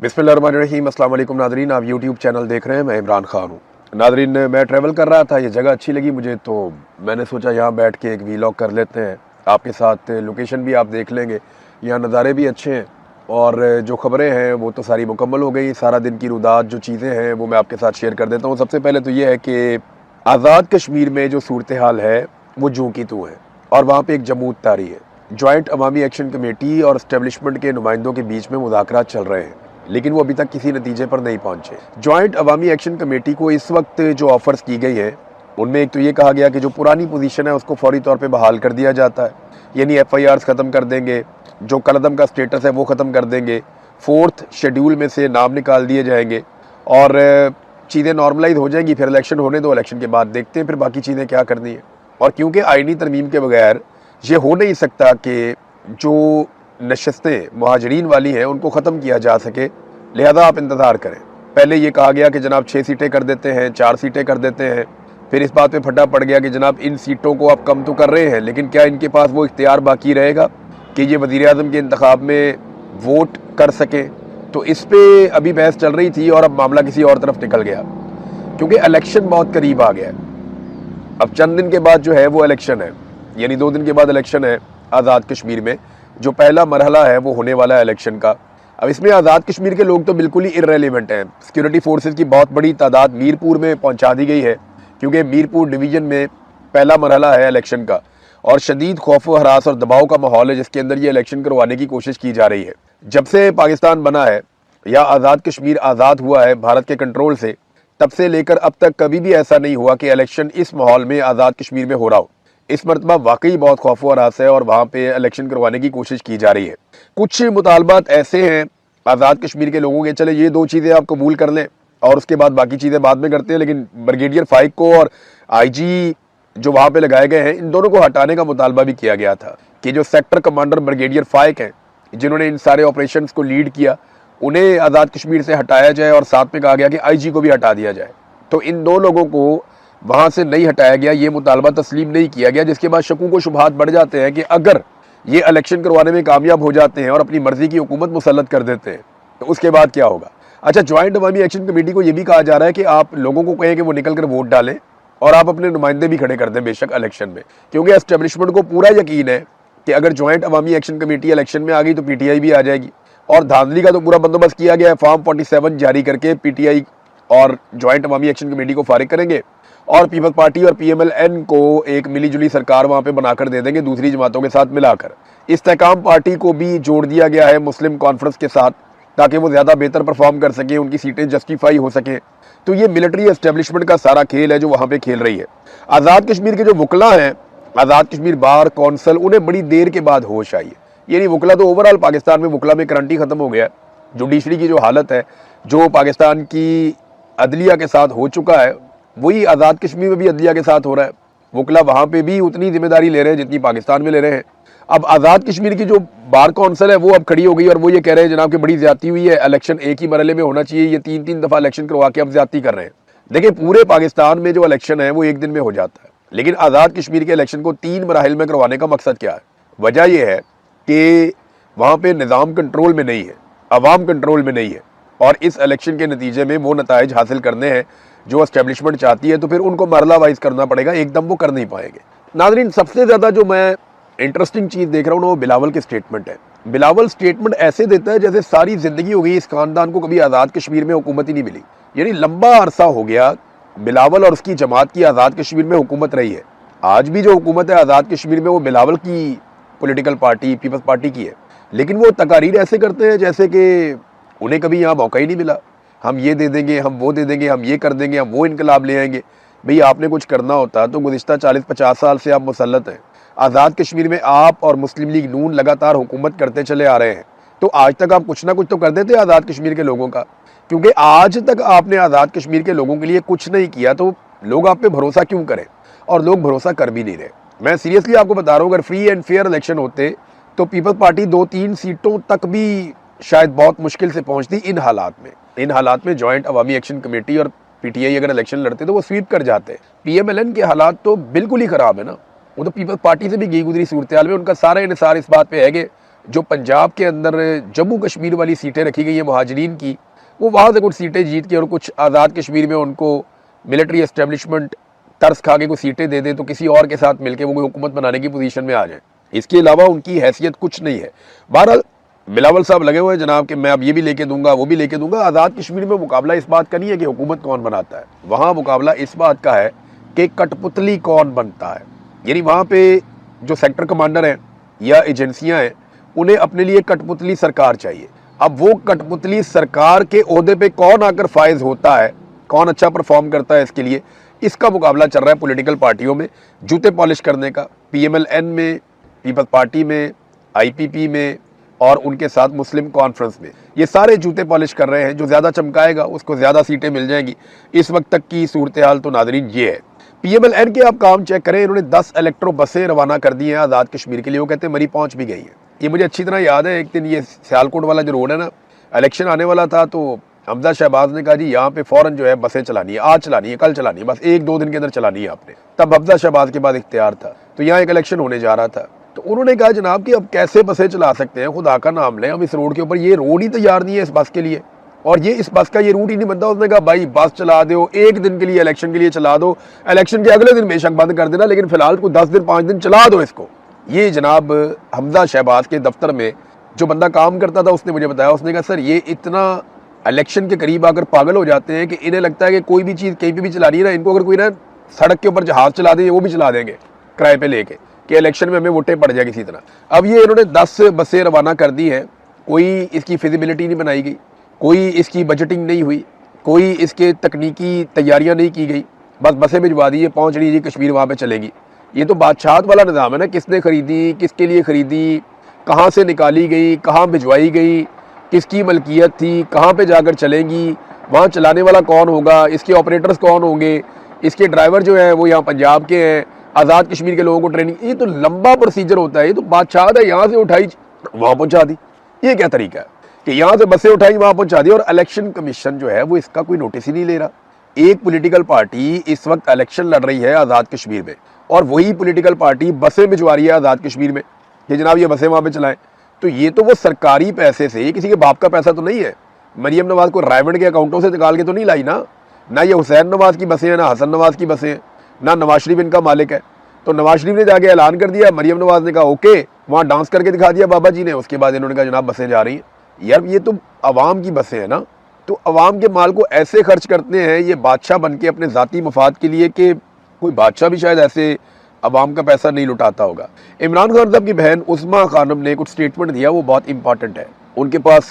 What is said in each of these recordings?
बिस्मिल्लाहिर्रहमानिर्रहीम। अस्सलाम वालेकुम नादरीन, आप यूट्यूब चैनल देख रहे हैं। मैं इमरान खान हूँ। नादरीन, मैं ट्रैवल कर रहा था, ये जगह अच्छी लगी मुझे, तो मैंने सोचा यहाँ बैठ के एक वीलॉग कर लेते हैं आपके साथ। लोकेशन भी आप देख लेंगे, यहाँ नज़ारे भी अच्छे हैं और जो ख़बरें हैं वो तो सारी मुकम्मल हो गई। सारा दिन की रुदात जो चीज़ें हैं वो मैं आपके साथ शेयर कर देता हूँ। सबसे पहले तो ये है कि आज़ाद कश्मीर में जो सूरत हाल है वो जूं की तूं है और वहाँ पे एक जमूत तारी है। जॉइंट अवामी एक्शन कमेटी और इस्टेब्लिशमेंट के नुमाइंदों के बीच में मुज़ाकरात चल रहे हैं, लेकिन वो अभी तक किसी नतीजे पर नहीं पहुंचे। जॉइंट अवामी एक्शन कमेटी को इस वक्त जो ऑफर्स की गई है उनमें एक तो ये कहा गया कि जो पुरानी पोजीशन है उसको फौरी तौर पे बहाल कर दिया जाता है, यानी FIRs ख़त्म कर देंगे, जो कलअदम का स्टेटस है वो ख़त्म कर देंगे, 4th शेड्यूल में से नाम निकाल दिए जाएंगे और चीज़ें नॉर्मलाइज हो जाएंगी। फिर इलेक्शन होने दो, इलेक्शन के बाद देखते हैं फिर बाकी चीज़ें क्या करनी है। और क्योंकि आइनी तरमीम के बगैर ये हो नहीं सकता कि जो नशस्तें मुहाजिरीन वाली हैं उनको ख़त्म किया जा सके, लिहाजा आप इंतज़ार करें। पहले ये कहा गया कि जनाब 6 सीटें कर देते हैं, 4 सीटें कर देते हैं, फिर इस बात पे फटा पड़ गया कि जनाब इन सीटों को आप कम तो कर रहे हैं, लेकिन क्या इनके पास वो इख्तियार बाकी रहेगा कि ये वज़ीर आज़म के इंतखाब में वोट कर सकें। तो इस पर अभी बहस चल रही थी और अब मामला किसी और तरफ निकल गया, क्योंकि इलेक्शन बहुत करीब आ गया है। अब चंद दिन के बाद जो है वो इलेक्शन है, यानी 2 दिन के बाद इलेक्शन है आज़ाद कश्मीर में। जो पहला मरहला है वो होने वाला है इलेक्शन का। अब इसमें आज़ाद कश्मीर के लोग तो बिल्कुल ही इररेलेवेंट हैं। सिक्योरिटी फोर्सेस की बहुत बड़ी तादाद मीरपुर में पहुंचा दी गई है, क्योंकि मीरपुर डिवीज़न में पहला मरहला है इलेक्शन का और शदीद खौफ व हरास और दबाव का माहौल है जिसके अंदर ये इलेक्शन करवाने की कोशिश की जा रही है। जब से पाकिस्तान बना है या आज़ाद कश्मीर आज़ाद हुआ है भारत के कंट्रोल से, तब से लेकर अब तक कभी भी ऐसा नहीं हुआ कि इलेक्शन इस माहौल में आज़ाद कश्मीर में हो रहा हो। इस मरतबा वाकई बहुत खौफ व हरास है और वहाँ पे इलेक्शन करवाने की कोशिश की जा रही है। कुछ मुतालबात ऐसे हैं आज़ाद कश्मीर के लोगों के, चले ये 2 चीज़ें आप कबूल कर लें और उसके बाद बाकी चीज़ें बाद में करते हैं, लेकिन ब्रिगेडियर फाइक को और IG जो वहाँ पे लगाए गए हैं इन दोनों को हटाने का मुतालबा भी किया गया था कि जो सेक्टर कमांडर ब्रिगेडियर फाइक हैं जिन्होंने इन सारे ऑपरेशंस को लीड किया, उन्हें आज़ाद कश्मीर से हटाया जाए और साथ में कहा गया कि IG को भी हटा दिया जाए। तो इन 2 लोगों को वहाँ से नहीं हटाया गया, ये मुतालबा तस्लीम नहीं किया गया, जिसके बाद शकूक व शुबहात बढ़ जाते हैं कि अगर ये इलेक्शन करवाने में कामयाब हो जाते हैं और अपनी मर्जी की हुकूमत मुसल्लत कर देते हैं तो उसके बाद क्या होगा। अच्छा, ज्वाइंट अवामी एक्शन कमेटी को ये भी कहा जा रहा है कि आप लोगों को कहें कि वो निकल कर वोट डालें और आप अपने नुमाइंदे भी खड़े कर दें बेशक इलेक्शन में, क्योंकि एस्टेब्लिशमेंट को पूरा यकीन है कि अगर ज्वाइंट अवामी एक्शन कमेटी इलेक्शन में आ गई तो PTI भी आ जाएगी। और धांधली का तो पूरा बंदोबस्त किया गया है, फॉर्म 47 जारी करके PTI और ज्वाइंट अवामी एक्शन कमेटी को फारिग करेंगे और पीपल्स पार्टी और PMLN को एक मिली जुली सरकार वहाँ पे बनाकर दे देंगे दूसरी जमातों के साथ मिलाकर। इस्तेकाम पार्टी को भी जोड़ दिया गया है मुस्लिम कॉन्फ्रेंस के साथ ताकि वो ज़्यादा बेहतर परफॉर्म कर सकें, उनकी सीटें जस्टिफाई हो सकें। तो ये मिलिट्री एस्टेब्लिशमेंट का सारा खेल है जो वहाँ पे खेल रही है। आज़ाद कश्मीर के जो वकला हैं, आज़ाद कश्मीर बार कौंसल, उन्हें बड़ी देर के बाद होश आई है। यानी वकला तो ओवरऑल पाकिस्तान में वकला में करंटी ख़त्म हो गया। जुडिशरी की जो हालत है, जो पाकिस्तान की अदलिया के साथ हो चुका है, वही आज़ाद कश्मीर में भी अदलिया के साथ हो रहा है। वकला वहाँ पे भी उतनी जिम्मेदारी ले रहे हैं जितनी पाकिस्तान में ले रहे हैं। अब आज़ाद कश्मीर की जो बार कौंसल है वो अब खड़ी हो गई और वो ये कह रहे हैं जनाब कि बड़ी ज्यादती हुई है, इलेक्शन एक ही मरहले में होना चाहिए, ये 3-3 दफ़ा इलेक्शन करवा के अब ज्यादती कर रहे हैं। देखिए, पूरे पाकिस्तान में जो इलेक्शन है वो एक दिन में हो जाता है, लेकिन आज़ाद कश्मीर के इलेक्शन को 3 मराहिल में करवाने का मकसद क्या है? वजह यह है कि वहाँ पे निज़ाम कंट्रोल में नहीं है, अवाम कंट्रोल में नहीं है और इस इलेक्शन के नतीजे में वो नताइज हासिल करने हैं जो एस्टेब्लिशमेंट चाहती है, तो फिर उनको मरला वाइज करना पड़ेगा, एकदम वो कर नहीं पाएंगे। नाज़रीन, सबसे ज़्यादा जो मैं इंटरेस्टिंग चीज़ देख रहा हूँ वो बिलावल की स्टेटमेंट है। बिलावल स्टेटमेंट ऐसे देता है जैसे सारी ज़िंदगी हो गई इस खानदान को कभी आज़ाद कश्मीर में हुकूमत ही नहीं मिली। यानी लंबा अरसा हो गया बिलावल और उसकी जमात की आज़ाद कश्मीर में हुकूमत रही है। आज भी जो हुकूमत है आज़ाद कश्मीर में वो बिलावल की पोलिटिकल पार्टी पीपल्स पार्टी की है, लेकिन वो तकारीर ऐसे करते हैं जैसे कि उन्हें कभी यहाँ मौका ही नहीं मिला। हम ये दे देंगे, हम वो दे देंगे, हम ये कर देंगे, हम वो इनकलाब ले आएंगे। भाई, आपने कुछ करना होता तो गुज़िश्ता 40-50 साल से आप मुसल्लत हैं। आज़ाद कश्मीर में आप और मुस्लिम लीग नून लगातार हुकूमत करते चले आ रहे हैं, तो आज तक आप कुछ ना कुछ तो कर देते आज़ाद कश्मीर के लोगों का, क्योंकि आज तक आपने आज़ाद कश्मीर के लोगों के लिए कुछ नहीं किया तो लोग आप पे भरोसा क्यों करें? और लोग भरोसा कर भी नहीं रहे। मैं सीरियसली आपको बता रहा हूँ, अगर फ्री एंड फेयर इलेक्शन होते तो पीपल्स पार्टी 2-3 सीटों तक भी शायद बहुत मुश्किल से पहुंचती। इन हालात में ज्वाइंट अवामी एक्शन कमेटी और PTI अगर इलेक्शन लड़ते तो वो स्वीप कर जाते। PMLN के हालात तो बिल्कुल ही ख़राब है ना, वो तो पीपल्स पार्टी से भी गई गुजरी सूरत हाल में। उनका सारा इन्हिसार इस बात पे है कि जो पंजाब के अंदर जम्मू कश्मीर वाली सीटें रखी गई हैं मुहाजिरीन की, वो वहाँ से कुछ सीटें जीत के और कुछ आज़ाद कश्मीर में उनको मिलिट्री एस्टेब्लिशमेंट तरस खा के कुछ सीटें दे दे तो किसी और के साथ मिलकर वो कोई हुकूमत बनाने की पोजीशन में आ जाए। इसके अलावा उनकी हैसियत कुछ नहीं है। बहरहाल बिलावल साहब लगे हुए हैं जनाब कि मैं अब ये भी लेके दूंगा वो भी लेके दूंगा। आज़ाद कश्मीर में मुकाबला इस बात का नहीं है कि हुकूमत कौन बनाता है, वहाँ मुकाबला इस बात का है कि कठपुतली कौन बनता है। यानी वहाँ पे जो सेक्टर कमांडर हैं या एजेंसियाँ हैं उन्हें अपने लिए कठपुतली सरकार चाहिए। अब वो कठपुतली सरकार के ओहदे पे कौन आकर फायज होता है, कौन अच्छा परफॉर्म करता है, इसके लिए इसका मुकाबला चल रहा है पॉलिटिकल पार्टियों में जूते पॉलिश करने का। PMLN में, पीपल्स पार्टी में, IPP में और उनके साथ मुस्लिम कॉन्फ्रेंस में, ये सारे जूते पॉलिश कर रहे हैं। जो ज़्यादा चमकाएगा उसको ज़्यादा सीटें मिल जाएंगी। इस वक्त तक की सूरत हाल तो नादरीन ये है। PMLN के आप काम चेक करें, इन्होंने 10 इलेक्ट्रो बसें रवाना कर दी हैं आज़ाद कश्मीर के लिए। वो कहते हैं मरी पहुँच भी गई है। ये मुझे अच्छी तरह याद है, एक दिन ये सियालकोट वाला जो रोड है ना, इलेक्शन आने वाला था तो हमजा शहबाज ने कहा जी यहाँ पे फ़ौरन जो है बसें चलानी है, आज चलानी है, कल चलानी है, बस 1-2 दिन के अंदर चलानी है आपने। तब हमजा शहबाज के बाद इख्तियार था, तो यहाँ एक इलेक्शन होने जा रहा था। तो उन्होंने कहा जनाब कि अब कैसे बसें चला सकते हैं, खुदा का नाम लें, अब इस रोड के ऊपर ये रोड ही तैयार नहीं है इस बस के लिए, और ये इस बस का ये रूट ही नहीं बनता। उसने कहा भाई बस चला दो, 1 दिन के लिए इलेक्शन के लिए चला दो, इलेक्शन के अगले दिन बेशक बंद कर देना, लेकिन फिलहाल को 10 दिन 5 दिन चला दो इसको। ये जनाब हमजा शहबाज के दफ्तर में जो बंदा काम करता था उसने मुझे बताया, उसने कहा सर ये इतना इलेक्शन के करीब आकर पागल हो जाते हैं कि इन्हें लगता है कि कोई भी चीज़ कहीं पे भी चलानी है ना, इनको अगर कोई ना सड़क के ऊपर जहाज चला दे वो भी चला देंगे किराए पे लेके कि इलेक्शन में हमें वोटें पड़ जाए किसी तरह। अब ये इन्होंने 10 बसें रवाना कर दी हैं, कोई इसकी फिजिबिलिटी नहीं बनाई गई, कोई इसकी बजटिंग नहीं हुई, कोई इसके तकनीकी तैयारियां नहीं की गई, बस बसें भिजवा दी, पहुँच रही जी कश्मीर, वहाँ पर चलेगी। ये तो बादशाहत वाला निज़ाम है ना, किसने खरीदी, किसके लिए खरीदी, कहाँ से निकाली गई, कहाँ भिजवाई गई, किसकी मलकियत थी, कहाँ पे जाकर चलेंगी, वहाँ चलाने वाला कौन होगा, इसके ऑपरेटर्स कौन होंगे, इसके ड्राइवर जो है वो यहाँ पंजाब के हैं, आज़ाद कश्मीर के लोगों को ट्रेनिंग, ये तो लंबा प्रोसीजर होता है। ये तो बादशाह है, यहाँ से उठाई वहाँ पहुँचा दी। ये क्या तरीका है कि यहाँ से बसें उठाई वहाँ पहुँचा दी, और इलेक्शन कमीशन जो है वो इसका कोई नोटिस ही नहीं ले रहा। एक पॉलिटिकल पार्टी इस वक्त इलेक्शन लड़ रही है आज़ाद कश्मीर में, और वही पॉलिटिकल पार्टी बसें भिजवा रही है आज़ाद कश्मीर में कि जनाब ये बसें वहाँ पे चलाएं। तो ये तो वो सरकारी पैसे से, किसी के बाप का पैसा तो नहीं है। मरियम नवाज को रायवंड के अकाउंटों से निकाल के तो नहीं लाई ना ये हुसैन नवाज की बसें हैं, ना हसन नवाज की बसें हैं, ना नवाज शरीफ इनका मालिक है। तो नवाज शरीफ ने जाके ऐलान कर दिया, मरियम नवाज ने कहा ओके, वहाँ डांस करके दिखा दिया बाबा जी ने, उसके बाद इन्होंने कहा जनाब बसें जा रही हैं। यार ये तो अवाम की बसें हैं ना, तो अवाम के माल को ऐसे खर्च करते हैं ये बादशाह बन के अपने ज़ाती मफाद के लिए, कि कोई बादशाह भी शायद ऐसे अवाम का पैसा नहीं लुटाता होगा। इमरान खान साहब की बहन उस्मा खानम ने कुछ स्टेटमेंट दिया, वो बहुत इंपॉर्टेंट है। उनके पास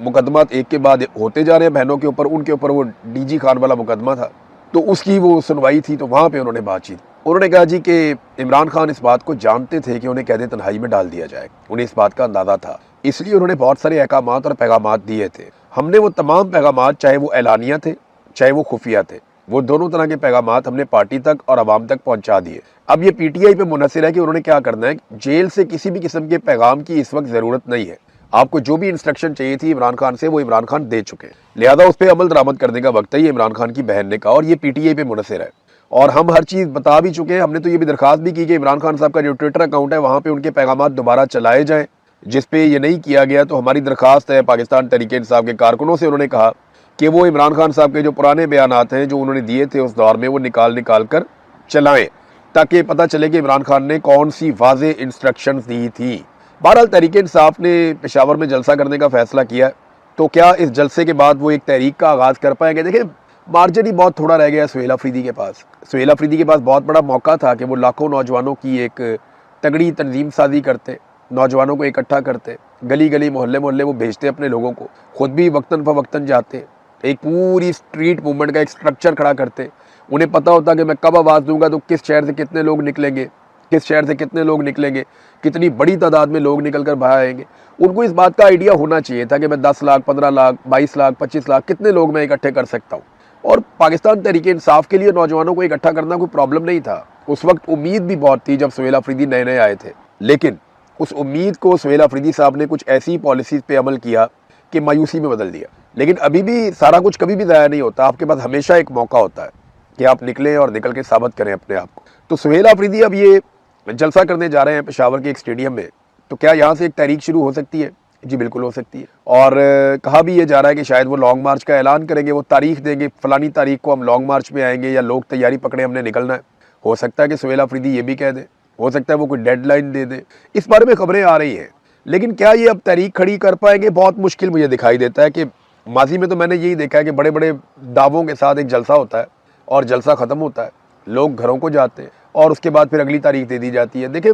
मुकदमात एक के बाद होते जा रहे हैं बहनों के ऊपर। उनके ऊपर वो DG खान वाला मुकदमा था, तो उसकी वो सुनवाई थी, तो वहाँ पे उन्होंने बातचीत, उन्होंने कहा जी कि इमरान खान इस बात को जानते थे कि उन्हें कैद तन्हाई में डाल दिया जाए, उन्हें इस बात का अंदाज़ा था, इसलिए उन्होंने बहुत सारे अहकामात और पैगामात दिए थे। हमने वो तमाम पैगामात, चाहे वो एलानिया थे चाहे वो खुफिया थे, वो दोनों तरह के पैगामात हमने पार्टी तक और आवाम तक पहुंचा दिए। अब ये PTI पे मुनहसर है कि उन्होंने क्या करना है। जेल से किसी भी किस्म के पैगाम की इस वक्त ज़रूरत नहीं है। आपको जो भी इंस्ट्रक्शन चाहिए थी इमरान खान से, वो इमरान खान दे चुके हैं, लिहाजा उस पर अमल दरामद करने का वक्त है। ये इमरान खान की बहन ने कहा, और ये PTI पे मुनहसर है, और हम हर चीज़ बता भी चुके हैं। हमने तो ये भी दरख्वास्त भी की कि इमरान खान साहब का जो ट्विटर अकाउंट है वहाँ पर उनके पैगाम दोबारा चलाए जाएँ। जिस पे ये नहीं किया गया तो हमारी दरख्वास्त है पाकिस्तान तहरीक-ए-इंसाफ के कारकुनों से, उन्होंने कहा कि वो इमरान खान साहब के जो पुराने बयानात हैं जो उन्होंने दिए थे उस दौर में, वो निकाल कर चलाएं, ताकि पता चले कि इमरान खान ने कौन सी वाज़े इंस्ट्रक्शंस दी थी। बहरहाल तहरीक-ए-इंसाफ ने पेशावर में जलसा करने का फैसला किया, तो क्या इस जलसे के बाद वो एक तहरीक का आगाज़ कर पाएंगे? देखिए मार्जिन ही बहुत थोड़ा रह गया सुहेल अफरीदी के पास। सुहेल अफरीदी के पास बहुत बड़ा मौका था कि वो लाखों नौजवानों की एक तगड़ी तंजीम साजी करते, नौजवानों को इकट्ठा करते, गली गली मोहल्ले मोहल्ले वो भेजते अपने लोगों को, खुद भी वक्तन फ़वक्तन जाते, एक पूरी स्ट्रीट मूवमेंट का एक स्ट्रक्चर खड़ा करते। उन्हें पता होता कि मैं कब आवाज़ दूंगा तो किस शहर से कितने लोग निकलेंगे, किस शहर से कितने लोग निकलेंगे, कितनी बड़ी तादाद में लोग निकल कर बाहर आएंगे। उनको इस बात का आइडिया होना चाहिए था कि मैं 10 लाख, 15 लाख, 22 लाख, 25 लाख, कितने लोग मैं इकट्ठे कर सकता हूँ। और पाकिस्तान तहरीक-ए-इंसाफ के लिए नौजवानों को इकट्ठा करना कोई प्रॉब्लम नहीं था। उस वक्त उम्मीद भी बहुत थी जब सुहेल अफरीदी नए नए आए थे, लेकिन उस उम्मीद को सुहेल अफरीदी साहब ने कुछ ऐसी पॉलिसीज़ पे अमल किया कि मायूसी में बदल दिया। लेकिन अभी भी सारा कुछ कभी भी ज़ाया नहीं होता, आपके पास हमेशा एक मौका होता है कि आप निकलें और निकल के साबित करें अपने आप को। तो सुहेल अफरीदी अब ये जलसा करने जा रहे हैं पेशावर के एक स्टेडियम में, तो क्या यहाँ से एक तहरीक शुरू हो सकती है? जी बिल्कुल हो सकती है। और कहा भी ये जा रहा है कि शायद वो लॉन्ग मार्च का ऐलान करेंगे, वो तारीख देंगे, फलानी तारीख को हम लॉन्ग मार्च में आएंगे या लोग तैयारी पकड़े हमने निकलना है। हो सकता है कि सुहेल अफरीदी ये भी कह दे, हो सकता है वो कोई डेडलाइन दे दे, इस बारे में खबरें आ रही हैं। लेकिन क्या ये अब तहरीक खड़ी कर पाएंगे? बहुत मुश्किल मुझे दिखाई देता है। कि माजी में तो मैंने यही देखा है कि बड़े बड़े दावों के साथ एक जलसा होता है और जलसा ख़त्म होता है, लोग घरों को जाते हैं और उसके बाद फिर अगली तारीख दे दी जाती है। देखिए,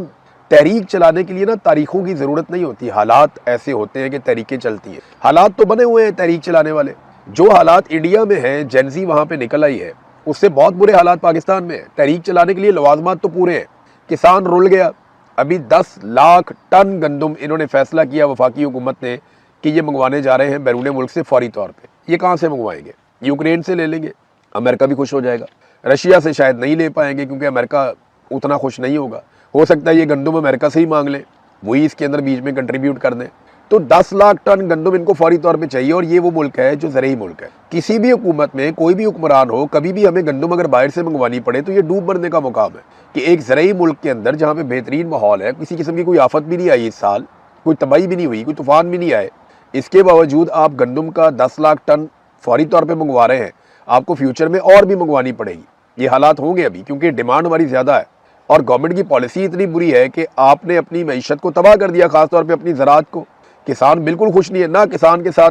तहरीक चलाने के लिए ना तारीखों की ज़रूरत नहीं होती, हालात ऐसे होते हैं कि तहरीकें चलती हैं। हालात तो बने हुए हैं तहरीक चलाने वाले। जो हालात इंडिया में हैं, जेनजी वहाँ पे निकल आई है, उससे बहुत बुरे हालात पाकिस्तान में है। तहरीक चलाने के लिए लवाजमात तो पूरे हैं। किसान रुल गया। अभी 10 लाख टन गंदम इन्होंने फैसला किया वफाकी हुकूमत ने कि ये मंगवाने जा रहे हैं बैरून मुल्क से फौरी तौर पे। ये कहाँ से मंगवाएंगे? यूक्रेन से ले लेंगे, अमेरिका भी खुश हो जाएगा। रशिया से शायद नहीं ले पाएंगे क्योंकि अमेरिका उतना खुश नहीं होगा। हो सकता है ये गंदम अमेरिका से ही मांग लें, वही इसके अंदर बीच में कंट्रीब्यूट कर दें। तो 10 लाख टन गंदम इनको फौरी तौर पे चाहिए और ये वो मुल्क है जो ज़रई मुल्क है। किसी भी हुकूमत में कोई भी हुक्मरान हो, कभी भी हमें गंदम अगर बाहर से मंगवानी पड़े तो ये डूब मरने का मुकाम है। कि एक ज़रई मुल्क के अंदर जहाँ पे बेहतरीन माहौल है, किसी किस्म की कोई आफत भी नहीं आई इस साल, कोई तबाही भी नहीं हुई, कोई तूफान भी नहीं आए, इसके बावजूद आप गंदम का 10 लाख टन फौरी तौर पर मंगवा रहे हैं। आपको फ्यूचर में और भी मंगवानी पड़ेगी। ये हालात होंगे अभी क्योंकि डिमांड हमारी ज़्यादा है और गवर्नमेंट की पॉलिसी इतनी बुरी है कि आपने अपनी मईशत को तबाह कर दिया, खासतौर पे अपनी ज़राअत को। किसान बिल्कुल खुश नहीं है, ना किसान के साथ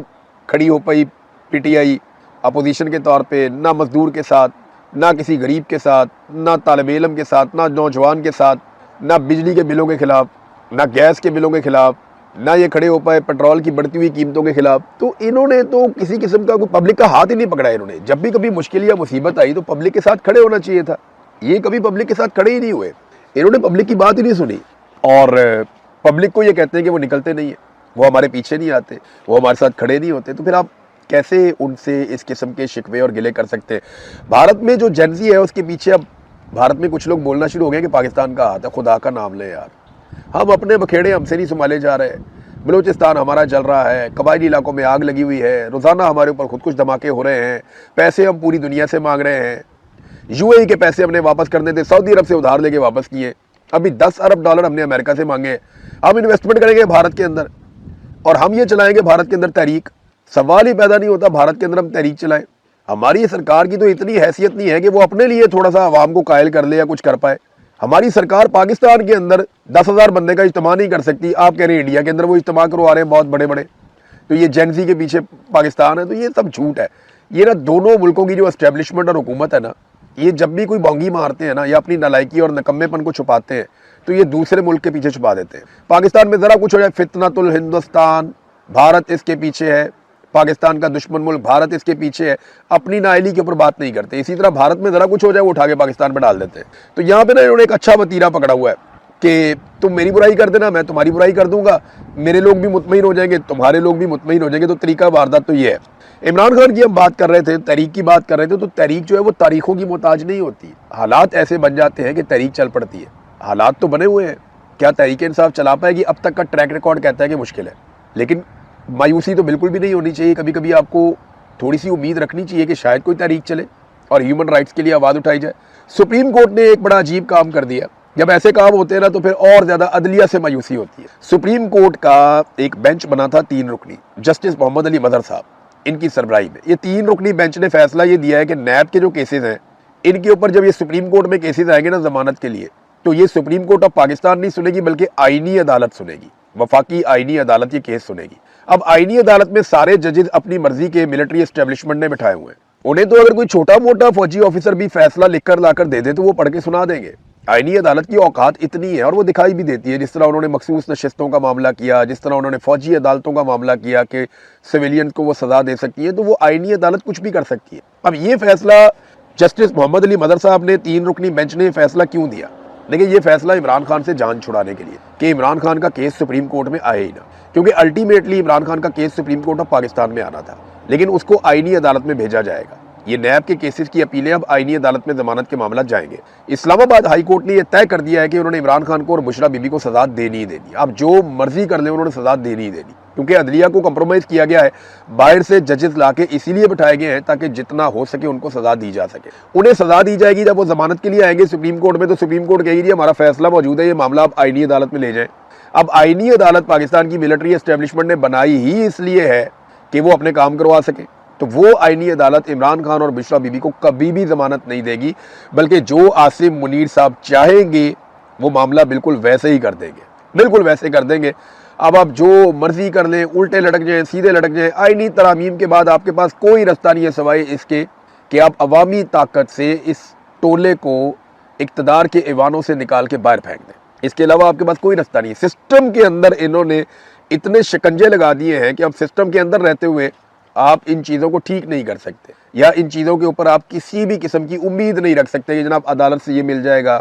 खड़ी हो पाई पीटीआई अपोजिशन के तौर पे, ना मजदूर के साथ, ना किसी गरीब के साथ, ना तालिब इल्म के साथ, ना नौजवान के साथ, ना बिजली के बिलों के खिलाफ, ना गैस के बिलों के खिलाफ, ना ये खड़े हो पाए पेट्रोल की बढ़ती हुई कीमतों के खिलाफ। तो इन्होंने तो किसी किस्म का कोई पब्लिक का हाथ ही नहीं पकड़ा। इन्होंने जब भी कभी मुश्किल या मुसीबत आई तो पब्लिक के साथ खड़े होना चाहिए था। ये कभी पब्लिक के साथ खड़े ही नहीं हुए। इन्होंने पब्लिक की बात ही नहीं सुनी और पब्लिक को ये कहते हैं कि वो निकलते नहीं है, वो हमारे पीछे नहीं आते, वो हमारे साथ खड़े नहीं होते। तो फिर आप कैसे उनसे इस किस्म के शिकवे और गिले कर सकते हैं? भारत में जो जेनजी है उसके पीछे अब भारत में कुछ लोग बोलना शुरू हो गए कि पाकिस्तान का हाथ है। खुदा का नाम ले यार, हम अपने बखेड़े हमसे नहीं संभाले जा रहे। बलूचिस्तान हमारा जल रहा है, कबायली इलाकों में आग लगी हुई है, रोज़ाना हमारे ऊपर खुद कुछ धमाके हो रहे हैं, पैसे हम पूरी दुनिया से मांग रहे हैं। यूएई के पैसे हमने वापस करने थे, सऊदी अरब से उधार लेके वापस किए। अभी 10 अरब डॉलर हमने अमेरिका से मांगे। हम इन्वेस्टमेंट करेंगे भारत के अंदर और हम ये चलाएंगे भारत के अंदर तहरीक। सवाल ही पैदा नहीं होता भारत के अंदर हम तहरीक चलाएं। हमारी सरकार की तो इतनी हैसियत नहीं है कि वो अपने लिए थोड़ा सा आवाम को कायल कर ले या कुछ कर पाए। हमारी सरकार पाकिस्तान के अंदर 10,000 बंदे का इज्तिमा नहीं कर सकती। आप कह रहे हैं इंडिया के अंदर वो इज्तिमा करवा रहे हैं बहुत बड़े बड़े, तो ये जेनजी के पीछे पाकिस्तान है। तो ये सब झूठ है। ये ना दोनों मुल्कों की जो एस्टेब्लिशमेंट और हुकूमत है ना, ये जब भी कोई बोंगी मारते हैं ना या अपनी नालायकी और नकम्मेपन को छुपाते हैं तो ये दूसरे मुल्क के पीछे छुपा देते हैं। पाकिस्तान में ज़रा कुछ हो जाए, फितनतुल हिंदुस्तान, भारत इसके पीछे है, पाकिस्तान का दुश्मन मुल्क भारत इसके पीछे है, अपनी नाअहली के ऊपर बात नहीं करते। इसी तरह भारत में ज़रा कुछ हो जाए वो उठा के पाकिस्तान पर डाल देते हैं। तो यहाँ पे ना इन्होंने एक अच्छा वतीरा पकड़ा हुआ है कि तुम मेरी बुराई कर देना, मैं तुम्हारी बुराई कर दूंगा, मेरे लोग भी मुतमईन हो जाएंगे, तुम्हारे लोग भी मुतमईन हो जाएंगे। तो तरीका वारदात तो ये है। इमरान खान की हम बात कर रहे थे, तहरीक की बात कर रहे थे, तो तहरीक जो है वो तारीखों की मोहताज नहीं होती। हालात ऐसे बन जाते हैं कि तहरीक चल पड़ती है। हालात तो बने हुए हैं। क्या तहरीक इंसाफ चला पाएगी? अब तक का ट्रैक रिकॉर्ड कहता है कि मुश्किल है। लेकिन मायूसी तो बिल्कुल भी नहीं होनी चाहिए। कभी कभी आपको थोड़ी सी उम्मीद रखनी चाहिए कि शायद कोई तहरीक चले और ह्यूमन राइट्स के लिए आवाज़ उठाई जाए। सुप्रीम कोर्ट ने एक बड़ा अजीब काम कर दिया। जब ऐसे काम होते हैं ना तो फिर और ज़्यादा अदलिया से मायूसी होती है। सुप्रीम कोर्ट का एक बेंच बना था 3 रुकनी, जस्टिस मोहम्मद अली मदर साहब इनकी सरबराही में। ये 3 रुकनी बेंच ने फैसला ये दिया है कि नैब के जो केसेस हैं इनके ऊपर जब ये सुप्रीम कोर्ट में केसेस आएंगे ना जमानत के लिए, तो ये सुप्रीम कोर्ट ऑफ पाकिस्तान नहीं सुनेगी बल्कि आईनी अदालत सुनेगी। वफाकी आईनी अदालत ये केस सुनेगी। अब आईनी अदालत में सारे जजेस अपनी मर्जी के मिलिट्री एस्टेब्लिशमेंट ने बिठाए हुए हैं। उन्हें तो अगर कोई छोटा मोटा फौजी ऑफिसर भी फैसला लिखकर लाकर दे दे तो वो पढ़ के सुना देंगे। आईनी अदालत की औकात इतनी है और वो दिखाई भी देती है। जिस तरह उन्होंने मखसूस नशिस्तों का मामला किया, जिस तरह उन्होंने फौजी अदालतों का मामला किया कि सिविलियन को वो सजा दे सकती है, तो वो आईनी अदालत कुछ भी कर सकती है। अब ये फैसला जस्टिस मोहम्मद अली मदर साहब ने 3 रुकनी बेंच ने फैसला क्यों दिया? देखिए, ये फैसला इमरान खान से जान छुड़ाने के लिए कि इमरान खान का केस सुप्रीम कोर्ट में आए ही ना, क्योंकि अल्टीमेटली इमरान खान का case supreme court of Pakistan में आना था, लेकिन उसको आईनी अदालत में भेजा जाएगा। ये नैब के केसेस की अपीलें अब आईनी अदालत में जमानत के मामला जाएंगे। इस्लामाबाद हाई कोर्ट ने यह तय कर दिया है कि उन्होंने इमरान खान को और बुशरा बीबी को सजा देनी ही देनी। अब जो मर्जी कर ले उन्होंने सजा देनी ही देनी, क्योंकि अदलिया को कंप्रोमाइज किया गया है। बाहर से जजेस लाके इसीलिए बिठाए गए हैं ताकि जितना हो सके उनको सजा दी जा सके। उन्हें सजा दी जाएगी जब वो जमानत के लिए आएंगे सुप्रीम कोर्ट में, तो सुप्रीम कोर्ट कहेगी जी हमारा फैसला मौजूद है, ये मामला आप आईनी अदालत में ले जाएं। अब आईनी अदालत पाकिस्तान की मिलिट्री एस्टेब्लिशमेंट ने बनाई ही इसलिए है कि वो अपने काम करवा सके। तो वो आईनी अदालत इमरान खान और बुशरा बीबी को कभी भी जमानत नहीं देगी, बल्कि जो आसिम मुनीर साहब चाहेंगे वो मामला बिल्कुल वैसे ही कर देंगे, बिल्कुल वैसे कर देंगे। अब आप जो मर्जी कर लें, उल्टे लटक जाएं, सीधे लटक जाएं, आईनी तरामीम के बाद आपके पास कोई रास्ता नहीं है सिवाय इसके कि आप अवामी ताकत से इस टोले को इक्तदार के ऐवानों से निकाल के बाहर फेंक दें। इसके अलावा आपके पास कोई रास्ता नहीं। सिस्टम के अंदर इन्होंने इतने शिकंजे लगा दिए हैं कि अब सिस्टम के अंदर रहते हुए आप इन चीज़ों को ठीक नहीं कर सकते, या इन चीज़ों के ऊपर आप किसी भी किस्म की उम्मीद नहीं रख सकते कि जनाब अदालत से ये मिल जाएगा,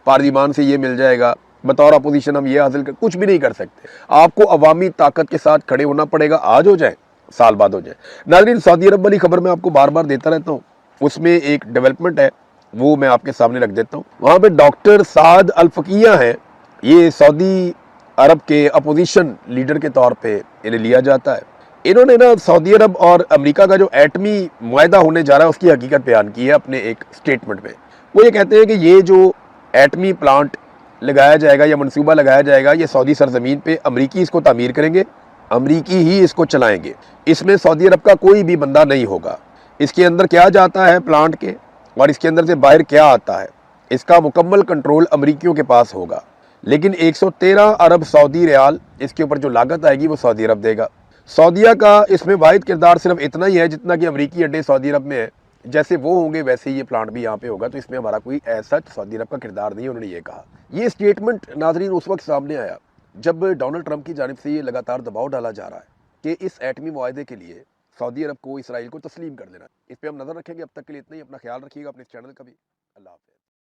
पार्लिमान से ये मिल जाएगा, बतौर अपोजिशन हम ये हासिल कर, कुछ भी नहीं कर सकते। आपको अवामी ताकत के साथ खड़े होना पड़ेगा, आज हो जाए साल बाद हो जाए। नाज़रीन, सऊदी अरब वाली खबर मैं आपको बार बार देता रहता हूँ, उसमें एक डेवलपमेंट है वो मैं आपके सामने रख देता हूँ। वहाँ पे डॉक्टर साद अल फकीया हैं, ये सऊदी अरब के अपोजिशन लीडर के तौर पे इन्हें लिया जाता है। इन्होंने ना सऊदी अरब और अमेरिका का जो एटमी मुआहदा होने जा रहा है उसकी हकीकत बयान की है अपने एक स्टेटमेंट में। वो ये कहते हैं कि ये जो एटमी प्लांट लगाया जाएगा या मनसूबा लगाया जाएगा, ये सऊदी सरजमीन पे अमरीकी इसको तामीर करेंगे, अमरीकी ही इसको चलाएंगे, इसमें सऊदी अरब का कोई भी बंदा नहीं होगा। इसके अंदर क्या जाता है प्लांट के और इसके अंदर से बाहर क्या आता है, इसका मुकम्मल कंट्रोल अमरीकियों के पास होगा। लेकिन 113 अरब सऊदी रियाल इसके ऊपर जो लागत आएगी वो सऊदी अरब देगा। सऊदिया का इसमें वाहिद किरदार सिर्फ इतना ही है जितना कि अमरीकी अड्डे सऊदी अरब में है, जैसे वो होंगे वैसे ही ये प्लांट भी यहाँ पे होगा। तो इसमें हमारा कोई ऐसा सऊदी अरब का किरदार नहीं है, उन्होंने ये कहा। ये स्टेटमेंट नाजरीन उस वक्त सामने आया जब डोनाल्ड ट्रंप की जानिब से ये लगातार दबाव डाला जा रहा है कि इस एटमी मुआहदे के लिए सऊदी अरब को इसराइल को तस्लीम कर देना। इस पर हम नजर रखेंगे। अब तक के लिए इतना ही। अपना ख्याल रखिएगा, अपने चैनल का भी। अल्लाह हाफ़िज़।